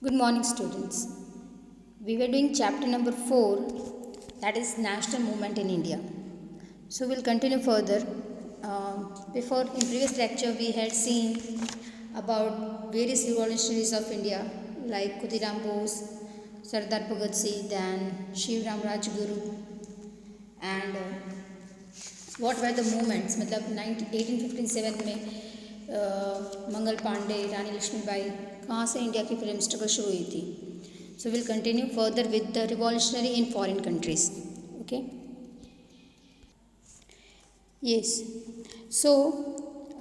Good morning, students. We were doing chapter number 4, that is National Movement in India. So we'll continue further. Before, in previous lecture, we had seen about various revolutionaries of India like Khudiram Bose, Sardar Bhagat Singh, then Shivram Rajguru, and what were the movements. मतलब 1857 में मंगल पांडे, रानी लक्ष्मीबाई, कहाँ से India की freedom struggle शुरू हुई थी. So we'll continue further with the revolutionary in foreign countries. Okay. Yes. So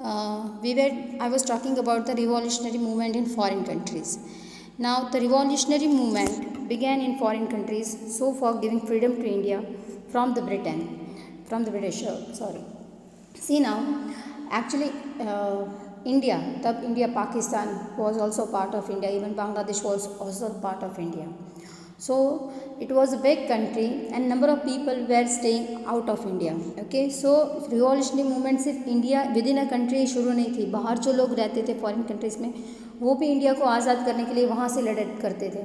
I was talking about the revolutionary movement in foreign countries. Now the revolutionary movement began in foreign countries, so for giving freedom to India from the British. Sorry. See now, actually, India, Pakistan was also part of India. Even Bangladesh was also part of India. So it was a big country, and number of people were staying out of India. Okay, so revolutionary movement सिर्फ India with in a country शुरू नहीं थी. बाहर जो लोग रहते थे foreign countries में, वो भी इंडिया को आज़ाद करने के लिए वहाँ से लड़ाई करते थे.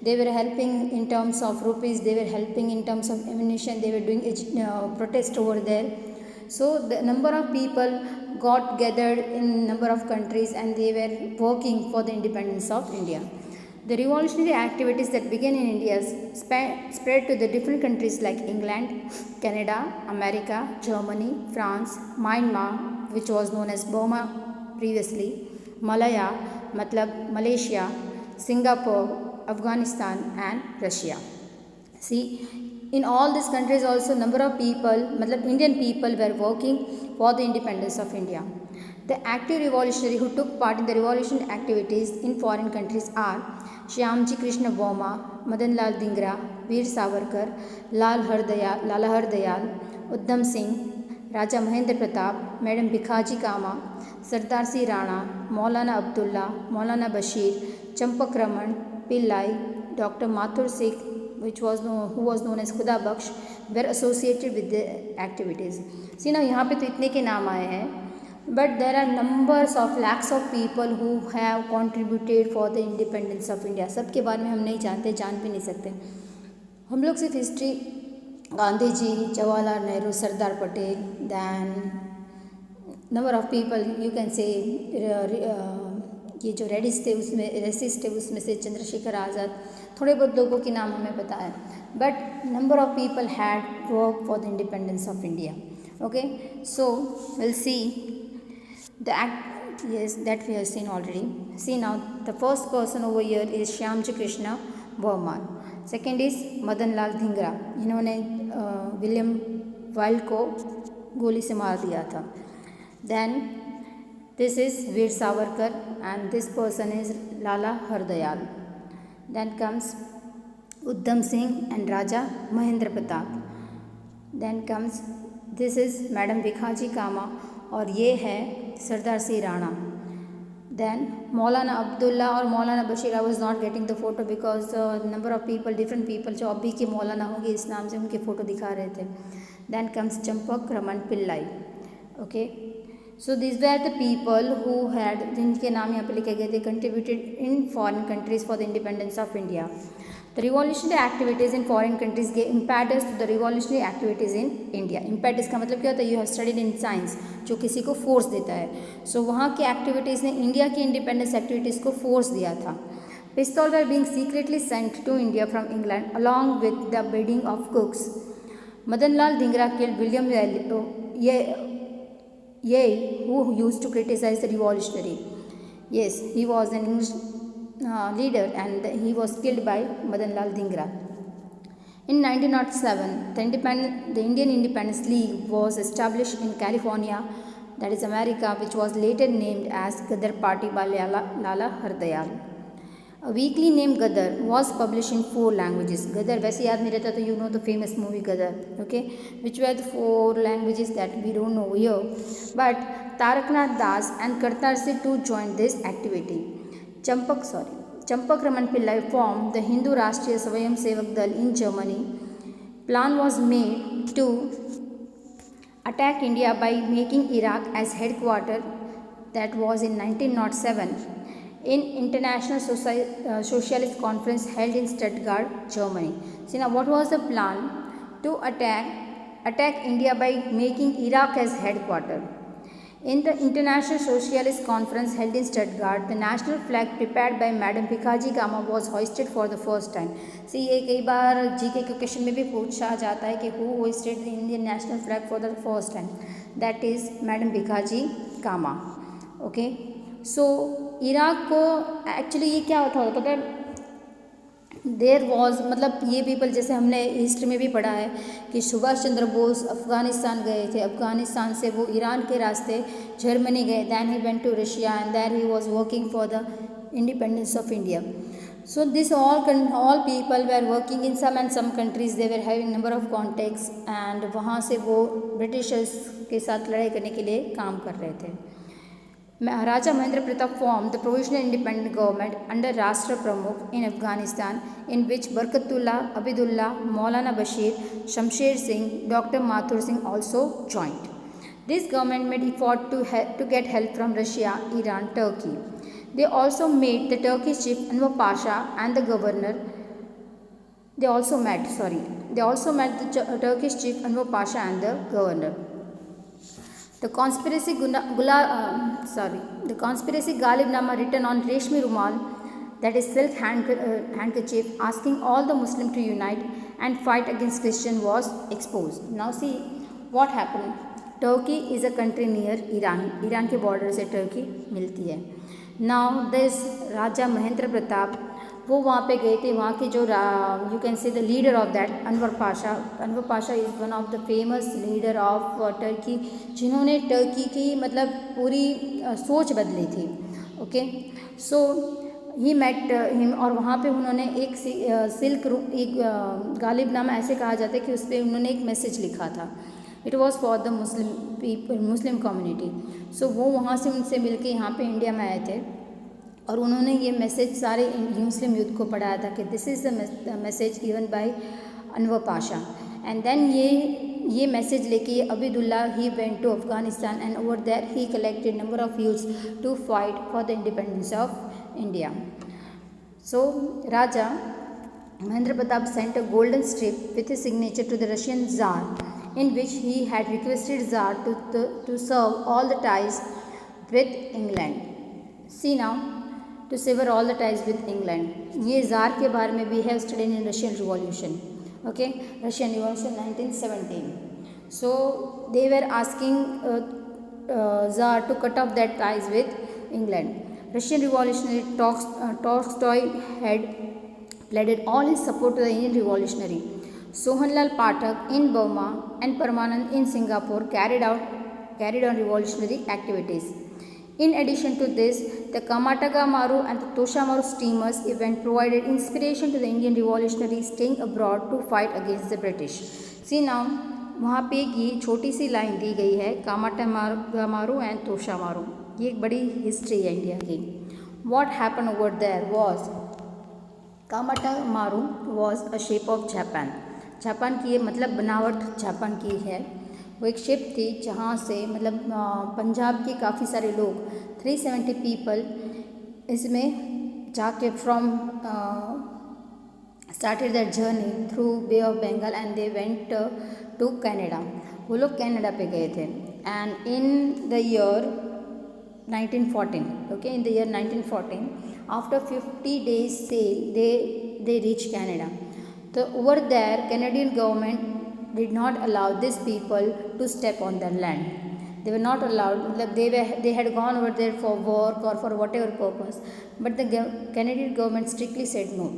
They were helping in terms of rupees. They were helping in terms of ammunition. They were doing protest over there. So the number of people got gathered in number of countries, and they were working for the independence of India. The revolutionary activities that began in India spread to the different countries like England, Canada, America, Germany, France, Myanmar, which was known as Burma previously, Malaya, matlab Malaysia, Singapore, Afghanistan, and Russia. See, in all these countries also number of people, matlab Indian people, were working for the independence of India. The active revolutionary who took part in the revolution activities in foreign countries are Shyamji Krishna Burma, Madan Lal Dhingra, Veer Savarkar, Lala Hardayal, Uddham Singh, Raja Mahendra Pratap, Madam Bhikhaji Kama, Sardar C Rana, Maulana Abdullah, Maulana Bashir, Champak Raman, Pillai, Dr. Mathur Sikh, who was known as Khuda Baksh, were associated with the activities. See now, यहाँ पे तो इतने के नाम आए हैं, but there are numbers of lakhs of people who have contributed for the independence of India. सब के बारे में हम नहीं जानते, जान भी नहीं सकते. हम लोग सिर्फ history, Gandhi ji, Jawaharlal Nehru, Sardar Patel, then number of people you can say ये जो रेसिस्ट थे उसमें से चंद्रशेखर आज़ाद, थोड़े बहुत लोगों के नाम हमें पता है, but number of people had work for the independence of India. Okay, so we'll see the act. Yes, that we have seen already. See now, the first person over here is Shyamji Krishna Burma. Second is Madan Lal Dhingra. इन्होंने William wild को गोली से मार दिया था. Then this is Veer Savarkar, and this person is Lala Hardayal. Then comes Uddham Singh and Raja Mahendra Pratap. Then comes this is Madam Bhikhaji Kama, और ये है सरदार सी राणा. Then Maulana Abdullah और Maulana Bashir. I was not getting the photo because number of people, different people जो अभी के मौलाना होंगे इस नाम से उनके फ़ोटो दिखा रहे थे. Then comes Champak Raman Pillai. Okay, so these were the people who had, जिनके नाम यहाँ पे लिखे गए थे, contributed in foreign countries for the independence of India. The revolutionary activities in foreign countries gave impetus to the revolutionary activities in India. Impetus का मतलब क्या होता है? You have studied in science, जो किसी को फोर्स देता है. So वहाँ की एक्टिविटीज़ ने इंडिया की इंडिपेंडेंस एक्टिविटीज़ को फोर्स दिया था. Pistols were being secretly sent to India from England along with the bidding of cooks. Madan Lal Dhingra killed William Yale, who used to criticize the revolutionary. Yes, he was an English leader, and he was killed by Madan Lal Dhingra. In 1907, the Indian Independence League was established in California, that is America, which was later named as Ghadar Party by Lala Hardayal. A weekly named Ghadar was published in 4 languages. Ghadar वैसे याद नहीं रहता तो you know the famous movie Ghadar, okay, which were the 4 languages that we don't know here. But Taraknath Das and Kartar Singh too joined this activity. Champak Raman Pillai formed the Hindu Rashtriya Swayam Sevak Dal in Germany. Plan was made to attack India by making Iraq as headquarters. That was in 1907. in International Socialist Conference held in Stuttgart, Germany. See now, what was the plan? To attack India by making Iraq as headquarters. In the International Socialist Conference held in Stuttgart, the national flag prepared by Madam Bhikaji Cama was hoisted for the first time. See, ये कई बार GK के question में भी पूछा जाता है कि who hoisted the Indian national flag for the first time? That is Madam Bhikaji Cama. Okay. So Iraq को एक्चुअली ये क्या होता था देर वॉज मतलब ये पीपल जैसे हमने हिस्ट्री में भी पढ़ा है कि सुभाष चंद्र बोस अफ़गानिस्तान गए थे, अफ़गानिस्तान से वो ईरान के रास्ते जर्मनी गए, then he went to Russia and there he was working for the independence of India. So this all people were working in some countries, they were having number of contacts and वहाँ से वो Britishers के साथ लड़ाई करने के लिए काम कर रहे थे. Raja Mahendra Pratap formed the Provisional Independent Government under Rashtra Pramukh in Afghanistan, in which Barkatullah, Abidullah, Maulana Bashir, Shamsher Singh, Dr. Mathur Singh also joined. This government made effort to get help from Russia, Iran, Turkey. They also made the Turkish chief Anwar Pasha and the governor. They also met the Turkish chief Anwar Pasha and the governor. The conspiracy Ghalibnama written on Reshmi Rumal, that is silk handkerchief, asking all the Muslims to unite and fight against Christian, was exposed. Now see what happened. Turkey is a country near Iran. Iran के border से Turkey मिलती है. Now this Raja Mahendra Pratap वो वहाँ पे गए थे. वहाँ के जो you can say the leader of that Anwar Pasha is one of the famous leader of Turkey, जिन्होंने टर्की की मतलब पूरी सोच बदली थी. Okay, so he met him और वहाँ पे उन्होंने एक एक गालिबनामा ऐसे कहा जाता है कि उस पर उन्होंने एक मैसेज लिखा था. It was for the Muslim community. So वो वहाँ से उनसे मिल के यहाँ पे इंडिया में आए थे और उन्होंने ये मैसेज सारे मुस्लिम यूथ को पढ़ाया था कि this is the message given by Anwar Pasha. And then ये मैसेज लेके Abidullah he went to Afghanistan and over there he collected number of youths to fight for the independence of India. So Raja Mahendra Pratap sent a golden strip with his signature to the Russian Tsar, in which he had requested Tsar to serve all the ties with England. See now, to sever all the ties with England. ये ज़ार के बारे में भी है studied in Russian Revolution. Okay, Russian Revolution 1917. So they were asking Tsar to cut off their ties with England. Russian revolutionary Tolstoy had pledged all his support to the Indian revolutionary. Sohanlal Pathak in Burma and Paramanand in Singapore carried on revolutionary activities. In addition to this, the Kamataga Maru and the Tosha Maru steamers event provided inspiration to the Indian revolutionaries staying abroad to fight against the British. See now, वहाँ पे एक ये छोटी सी line दी गई है, कामाटागा मारू and तोशा मारू. ये एक बड़ी हिस्ट्री है इंडिया की. What happened over there was कामाटामारू was a shape of Japan. Japan की ये मतलब बनावट जापान की है. वो एक शिप थी जहाँ से मतलब पंजाब के काफ़ी सारे लोग 370 पीपल इसमें जाके from started that journey through bay of Bengal and they went to Canada. वो लोग कनाडा पे गए थे. And in the year 1914, okay, in the year 1914, after 50 days sail, they reached Canada. So over there, Canadian government did not allow these people to step on their land. They were not allowed. Like they had gone over there for work or for whatever purpose, but the Canadian government strictly said no.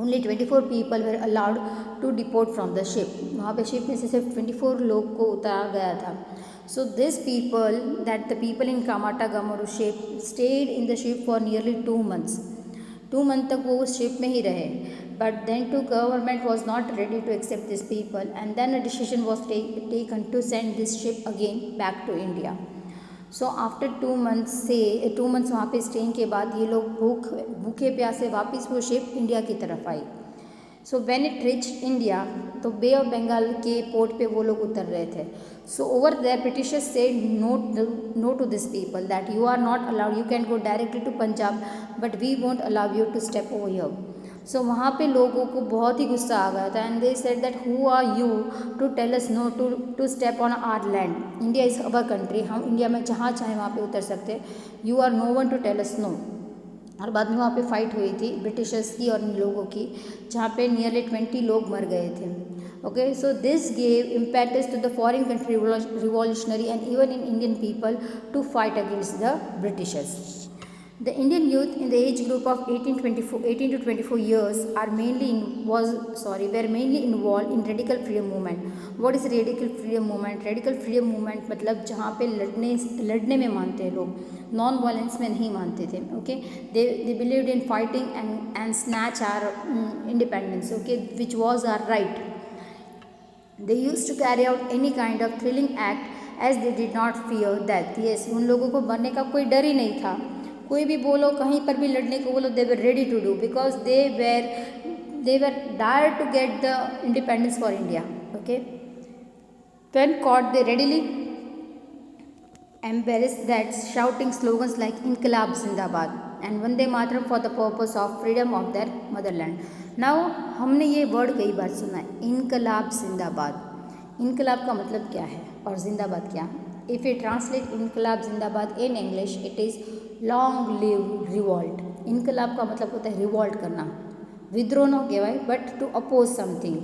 Only 24 people were allowed to deport from the ship. वहाँ पे ship में से सिर्फ 24 लोग को उतारा गया था. So these people, that the people in Kamatagamaru ship stayed in the ship for nearly 2 months. 2 months तक वो उस शिप में ही रहे. But then the government was not ready to accept these people, and then a decision was taken to send this ship again back to India. So after 2 months वहाँ पे staying के बाद ये लोग भूखे प्यासे वापस वो शिप इंडिया की तरफ आई. So when it reach India, तो बे ऑफ बंगाल के पोर्ट पे वो लोग उतर रहे थे. So over there Britishers said no to this people that you are not allowed, you can go directly to Punjab but we won't allow you to step over here. So वहाँ पे लोगों को बहुत ही गुस्सा आ गया था and they said that who are you to tell us no to step on our land, India is our country, हम इंडिया में जहाँ चाहें वहाँ पे उतर सकते हैं, you are no one to tell us no. और बाद में वहाँ पे फाइट हुई थी ब्रिटिशर्स की और इन लोगों की, जहाँ पे नियरली 20 लोग मर गए थे. Okay, so this gave impact to the foreign country revolutionary and even in Indian people to fight against the Britishers. The Indian youth in the age group of 18 to 24 years were mainly involved in radical freedom movement. What is radical freedom movement? Radical freedom movement मतलब जहाँ पे लड़ने में मानते हैं लोग, non violence में नहीं मानते थे. Okay, they believed in fighting and snatch our independence. Okay, which was our right. They used to carry out any kind of thrilling act as they did not fear death. Yes, उन लोगों को मरने का कोई डर ही नहीं था. कोई भी बोलो, कहीं पर भी लड़ने को बोलो, they were ready to do because they were dire to get the independence for India. Okay, when caught they readily embraced that, shouting slogans like इनकलाब जिंदाबाद and Vande Mataram for the purpose of freedom of their motherland. Now हमने ये word कई बार सुना है, इनकलाब जिंदाबाद. इनकलाब का मतलब क्या है और जिंदाबाद क्या? If we translate इनकलाब जिंदाबाद in English, it is long live revolt. इनकलाब का मतलब होता है रिवॉल्ट करना, विद्रोह न कहवाय but to oppose something.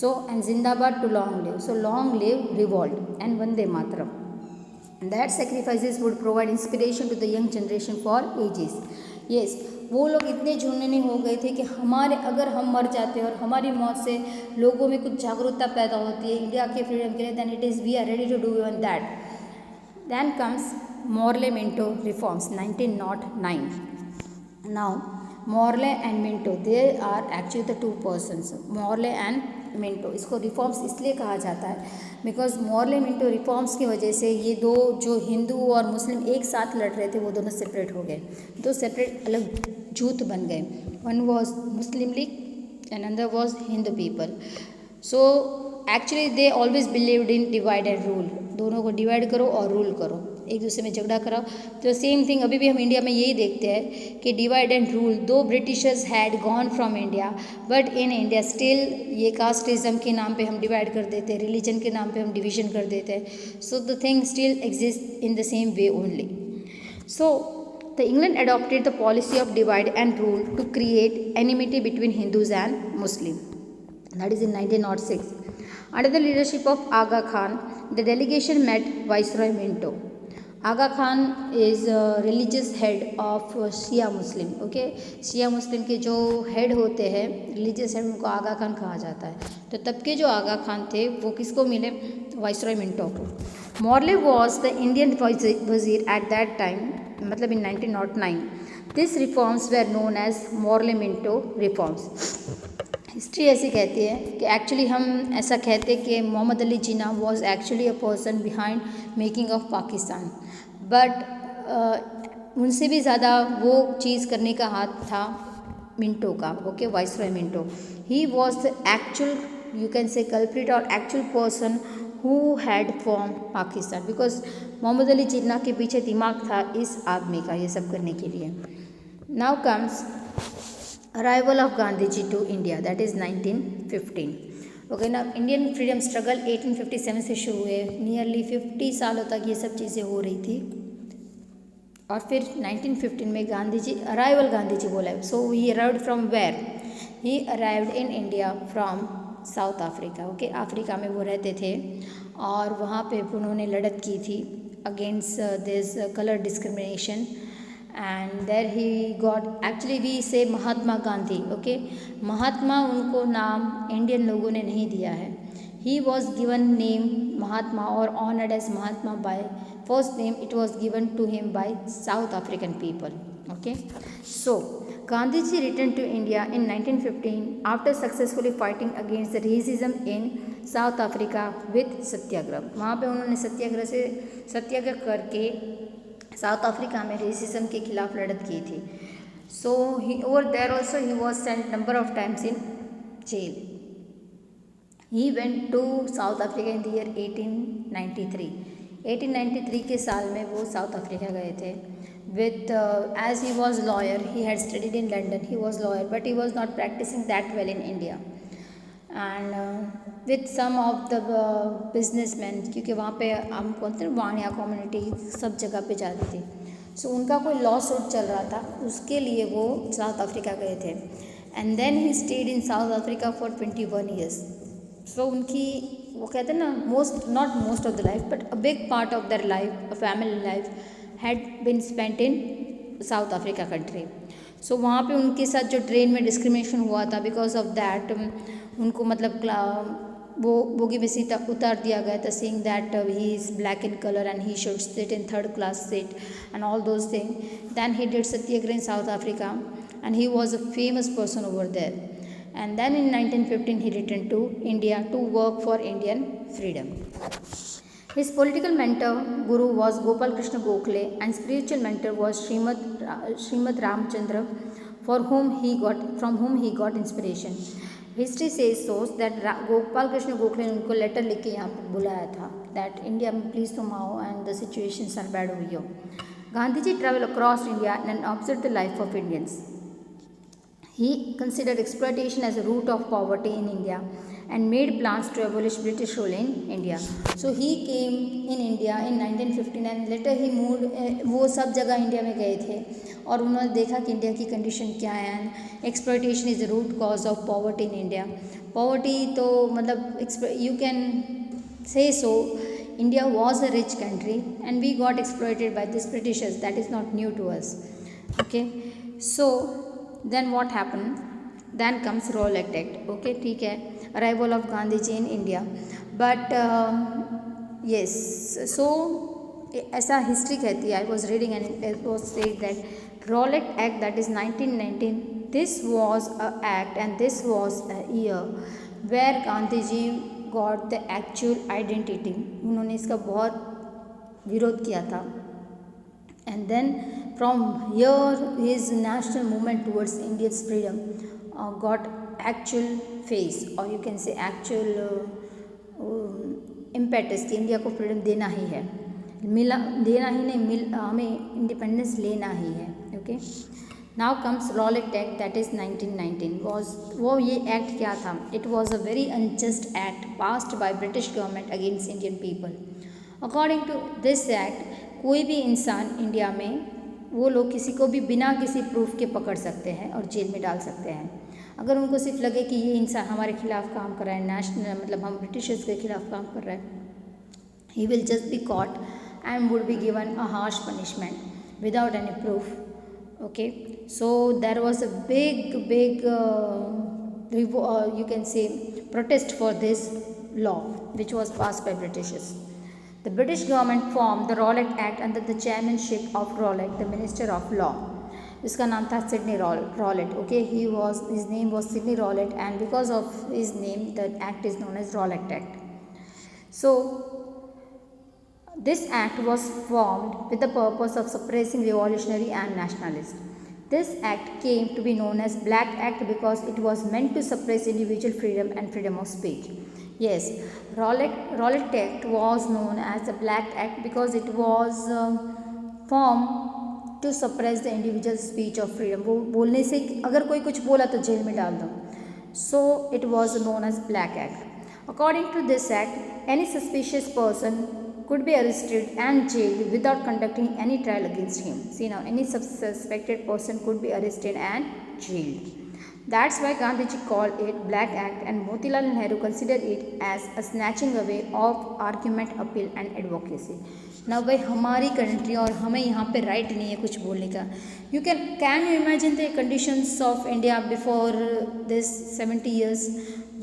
So and जिंदाबाद to long live, so long live revolt and Vande Mataram. That sacrifices would provide inspiration to the young generation for ages. Yes, वो लोग इतने झुंझुने हो गए थे कि अगर हम मर जाते हैं और हमारी मौत से लोगों में कुछ जागरूकता पैदा होती है इंडिया के फ्रीडम के लिए, then it is we are ready to do even that. Then comes Morley Minto reforms 1909. Now Morley and Minto, they are actually the two persons. Morley and Minto, इसको रिफॉर्म्स इसलिए कहा जाता है because Morley Minto reforms की वजह से ये दो जो हिंदू और मुस्लिम एक साथ लड़ रहे थे वो दोनों सेपरेट हो गए, दो सेपरेट अलग जूथ बन गए. One was Muslim league and another was Hindu people. So actually they always believed in divide and rule, दोनों को डिवाइड करो और रूल करो, एक दूसरे में झगड़ा कराओ. तो सेम थिंग अभी भी हम इंडिया में यही देखते हैं कि डिवाइड एंड रूल. दो Britishers had gone from India but in India still ये कास्टिज्म के नाम पे हम डिवाइड कर देते हैं, रिलीजन के नाम पे हम डिवीजन कर देते हैं. So the thing still exist in the same way only. So the England adopted the policy of divide and rule to create enmity between Hindus and Muslims. That is in 1906. Under the leadership of Aga Khan, the delegation met Viceroy Minto. Aga Khan is a religious head of Shia Muslim. Okay, Shia Muslim के जो head होते हैं religious head, उनको आगा खान कहा जाता है. तो तब के जो आगा खान थे वो किसको मिले? वाइसरॉय मिंटो को. मॉर्ले वॉज द इंडियन वजीर एट दैट टाइम, मतलब in 1909. This reforms were known as Morley Minto reforms. History ऐसी कहती है कि एक्चुअली हम ऐसा कहते हैं कि Mohammad Ali Jinnah was actually a person behind making of Pakistan, but उनसे भी ज़्यादा वो चीज़ करने का हाथ था मिंटो का. Okay, viceroy Minto, he was the actual you can say culprit और actual person who had form Pakistan, because Mohammad Ali Jinnah के पीछे दिमाग था इस आदमी का ये सब करने के लिए. Now comes arrival of Gandhiji to India, that is 1915. Okay ना, इंडियन फ्रीडम स्ट्रगल 1857 से शुरू हुए, नियरली 50 सालों तक ये सब चीज़ें हो रही थी. और फिर 1915 में गांधी जी बोला है. So he arrived from where? He arrived in India from South Africa. Okay, Africa में वो रहते थे और वहाँ पे उन्होंने लड़त की थी against this colour discrimination. And there he got, actually we say Mahatma Gandhi. Okay, महात्मा उनको नाम इंडियन लोगों ने नहीं दिया है. He was given name Mahatma और honoured as Mahatma by first name it was given to him by South African people. Okay, so Gandhi ji return to India in 1915 after successfully fighting against the racism in South Africa with satyagraha. वहाँ पे उन्होंने सत्याग्रह करके south Africa में racism के खिलाफ लड़त की थी. So he over there also he was sent number of times in jail. He went to South Africa in the year 1893. 1893 के साल में वो साउथ अफ्रीका गए थे with as he was lawyer, he had studied in London, he was lawyer, but he was not practicing that well in India. And with some of the businessmen, क्योंकि वहाँ पे हम बोलते हैं वाणिया कम्युनिटी सब जगह पे जाती थी, सो उनका कोई लॉ सूट चल रहा था, उसके लिए वो साउथ अफ्रीका गए थे. And then he stayed in South Africa for 21 years. So उनकी वो कहते हैं ना, not most of the life but a big part of their life, a family life had been spent in South Africa country. So वहाँ पे उनके साथ जो ट्रेन में डिस्क्रिमिनेशन हुआ था, बिकॉज ऑफ दैट उनको मतलब वो बोगी में सीट उतार दिया गया था, saying that he is black in colour and he should sit in third class seat and all those thing. Then he did satyagraha in South Africa and he was a famous person over there. And then in 1915 he returned to India to work for Indian freedom. His political mentor guru was Gopal Krishna Gokhale and spiritual mentor was Srimad Ramchandra, from whom he got inspiration. History says so that Gopal Krishna Gokhale ने उनको letter लिख के यहाँ पर बुलाया था that India please तुम आओ and the situations are bad over here. Gandhiji traveled across India and observed the life of Indians. He considered exploitation as a root of poverty in India and made plans to abolish British rule in India. So he came in India in 1915 and later he moved. वो सब जगह India में गए थे और उन्होंने देखा कि इंडिया की कंडीशन क्या है. And exploitation is the root cause of poverty in India. Poverty तो मतलब यू कैन से सो India was a rich country and we got exploited by these Britishers. That is not new to us. Okay, so then what happened? Then comes Rowlatt Act. Okay, ठीक है, arrival of Gandhi Ji in India. But yes, so ऐसा history कहती है. I was reading and it was said that Rowlatt Act, that is 1919, this was a act and this was a year where Gandhi Ji got the actual identity. उन्होंने इसका बहुत विरोध किया था. And then from here his national movement towards India's freedom got actual face, or you can say actual impetus कि India को freedom देना ही है, देना ही नहीं, हमें इंडिपेंडेंस लेना ही है. Okay, now comes Rowlatt Act, that is 1919. वो ये एक्ट क्या था? It was a very unjust act passed by British government against Indian people. According to this act कोई भी इंसान इंडिया में, वो लोग किसी को भी बिना किसी प्रूफ के पकड़ सकते हैं और जेल में डाल सकते हैं. अगर उनको सिर्फ लगे कि ये इंसान हमारे खिलाफ काम कर रहा है, नेशनल मतलब हम ब्रिटिशर्स के खिलाफ काम कर रहा है, he will just be caught and would be given a harsh punishment without any proof. Okay, so there was a big you can say protest for this law which was passed by Britishers. The British government formed the Rowlatt Act under the chairmanship of Rowlatt, the Minister of Law. इसका नाम था Sydney Rowlatt. Okay, his name was Sidney Rowlatt and because of his name the act is known as Rowlatt Act. So this act was formed with the purpose of suppressing revolutionary and nationalists. This act came to be known as Black Act because it was meant to suppress individual freedom and freedom of speech. Yes, Rowlatt Act was known as the Black Act because it was formed to suppress the individual speech of freedom. वो बोलने से अगर कोई कुछ बोला तो jail में डाल दो. So it was known as Black Act. According to this act, any suspicious person could be arrested and jailed without conducting any trial against him. See now, any suspected person could be arrested and jailed. That's why Gandhiji called it Black Act and Motilal Nehru considered it as a snatching away of argument, appeal and advocacy. Now भाई हमारी country और हमें यहाँ पे right नहीं है कुछ बोलने का. You can you imagine the conditions of India before this 70 years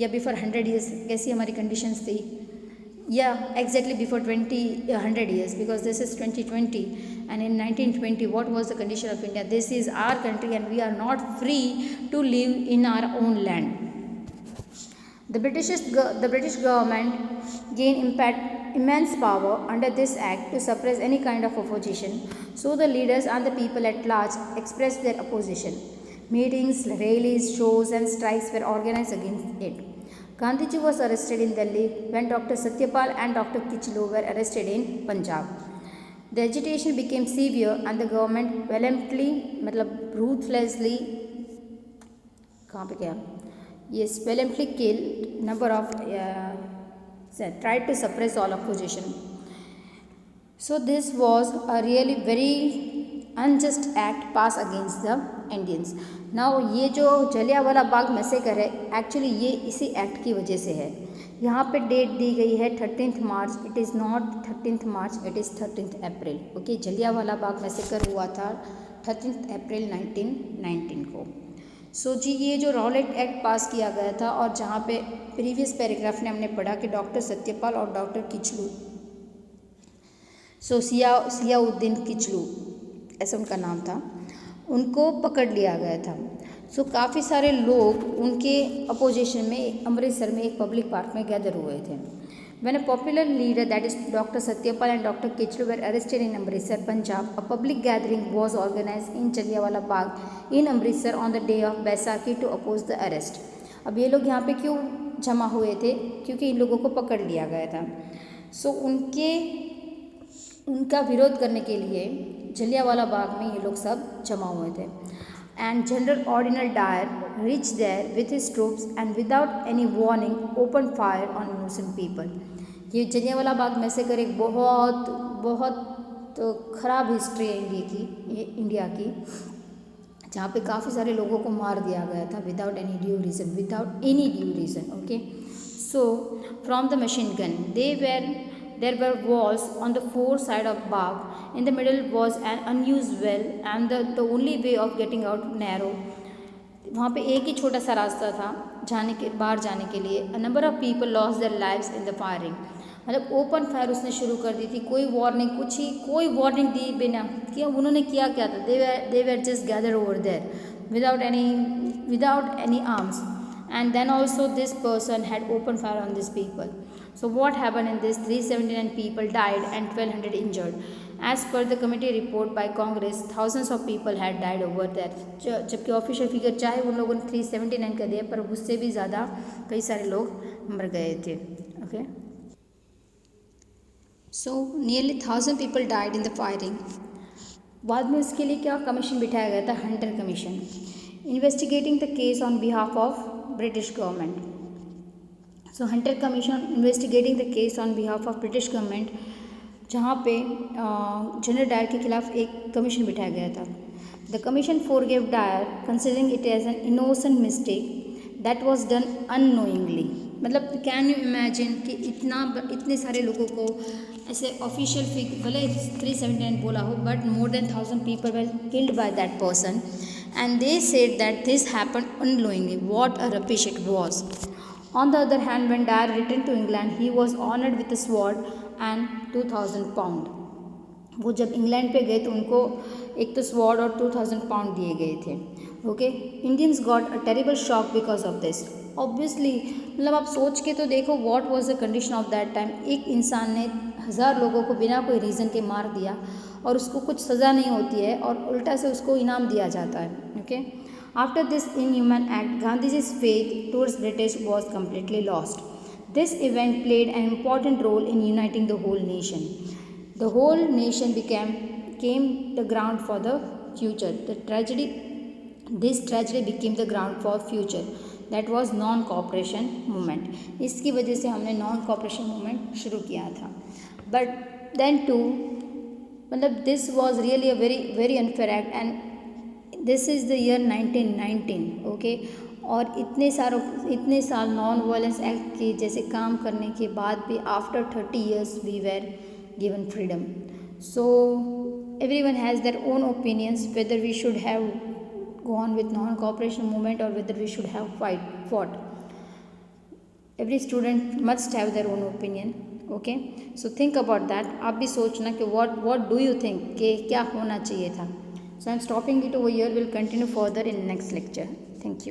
या before 100 years कैसी हमारी conditions थी? Yeah, exactly before 100 years, because this is 2020 and in 1920 what was the condition of India? This is our country and we are not free to live in our own land. The British government gained immense power under this act to suppress any kind of opposition, so the leaders and the people at large expressed their opposition. Meetings, rallies, shows, and strikes were organized against it. Gandhiji was arrested in Delhi when Dr. Satyapal and Dr. Kichlu were arrested in Punjab. The agitation became severe and the government ruthlessly killed number of tried to suppress all opposition. So this was a really very unjust act passed against the Indians. Now ये जो Jallianwala Bagh massacre है actually ये इसी act की वजह से है. यहाँ पे डेट दी गई है 13th March. It is not 13th March, it is 13th April. Okay, Jallianwala Bagh massacre हुआ था 13th अप्रैल 1919 को. सो जी ये जो रॉलेट एक्ट पास किया गया था और जहाँ पे प्रीवियस पैराग्राफ ने हमने पढ़ा कि डॉक्टर सत्यपाल और डॉक्टर किचलू, सो सियाउद्दीन किचलू ऐसा उनका नाम था, उनको पकड़ लिया गया था. सो काफ़ी सारे लोग उनके अपोजिशन में अमृतसर में एक पब्लिक पार्क में गैदर हुए थे. When a popular leader, that is Dr. Satyapal and Dr. Kichlu, were arrested in Amritsar, Punjab, a public gathering was organized in Jallianwala Bagh in Amritsar on the day of Baisakhi to oppose the arrest. अब ये लोग यहाँ पे क्यों जमा हुए थे? क्योंकि इन लोगों को पकड़ लिया गया था. सो उनका विरोध करने के लिए जलियांवाला बाग में ये लोग सब जमा हुए थे. And General Ordinal Dyer reached there with his troops and without any warning opened fire on innocent people. ये जलियांवाला बाग मैसेकर एक बहुत ख़राब हिस्ट्री है इंडिया की, जहाँ पे काफ़ी सारे लोगों को मार दिया गया था without any due reason. Okay, so from the machine gun there were walls on the four sides of Bagh. In the middle was an unused well and the only way of getting out narrow. वहाँ पे एक ही छोटा सा रास्ता था बाहर जाने के लिए. A number of people lost their lives in the firing. मतलब ओपन फायर उसने शुरू कर दी थी, कोई वार्निंग दी बिना किया. उन्होंने क्या था, they were just gathered over there without any arms, and then also this person had opened fire on these people. So what happened in this? 379 people died and 1200 injured. As per the committee report by Congress, thousands of people had died over there. जबकि official figure चाहे उन लोगों ने 379 कर दिया, पर उससे भी ज़्यादा कई सारे लोग मर गए थे. Okay, so nearly 1000 people died in the firing. बाद में इसके लिए क्या कमीशन बिठाया गया था? Hunter commission, investigating the case on behalf of British government. So Hunter commission investigating the case on behalf of British government, जहाँ पे जनरल डायर के खिलाफ एक कमीशन बिठाया गया था. The commission forgive Dyer considering it as an innocent mistake that was done unknowingly. मतलब can you imagine कि इतने सारे लोगों को ऐसे ऑफिशियल फिगर भले 379 बोला हो, but more than 1000 people were killed by that person and they said that this happened unknowingly. What a rubbish it was. On the other hand, when Dyer returned to England, he was honored with a sword and 2000 pound. वो जब England पे गए तो उनको एक तो sword और 2000 pound दिए गए थे. Okay, Indians got a terrible shock because of this. Obviously मतलब आप सोच के तो देखो what was the condition of that time. एक इंसान ने 1000 लोगों को बिना कोई रीज़न के मार दिया और उसको कुछ सज़ा नहीं होती है और उल्टा से उसको इनाम दिया जाता है. Okay, after this inhuman act, Gandhiji's faith towards British was completely lost. This event played an important role in uniting the whole nation. The whole nation became the ground for the future. This tragedy became the ground for future. That was non-cooperation movement. इसकी वजह से हमने non-cooperation movement शुरू किया था. But then too, मतलब this was really a very very unfair act and this is the year 1919. Okay, और इतने साल नॉन वायलेंस एक्ट के जैसे काम करने के बाद भी after 30 years we were given freedom. So everyone has their own opinions whether we should have gone with non cooperation movement और whether we should have fought. Every student must have their own opinion. Okay, so think about that. आप भी सोचना कि what do you think कि क्या होना चाहिए था. So I am stopping it over here. We'll continue further in next lecture. Thank you.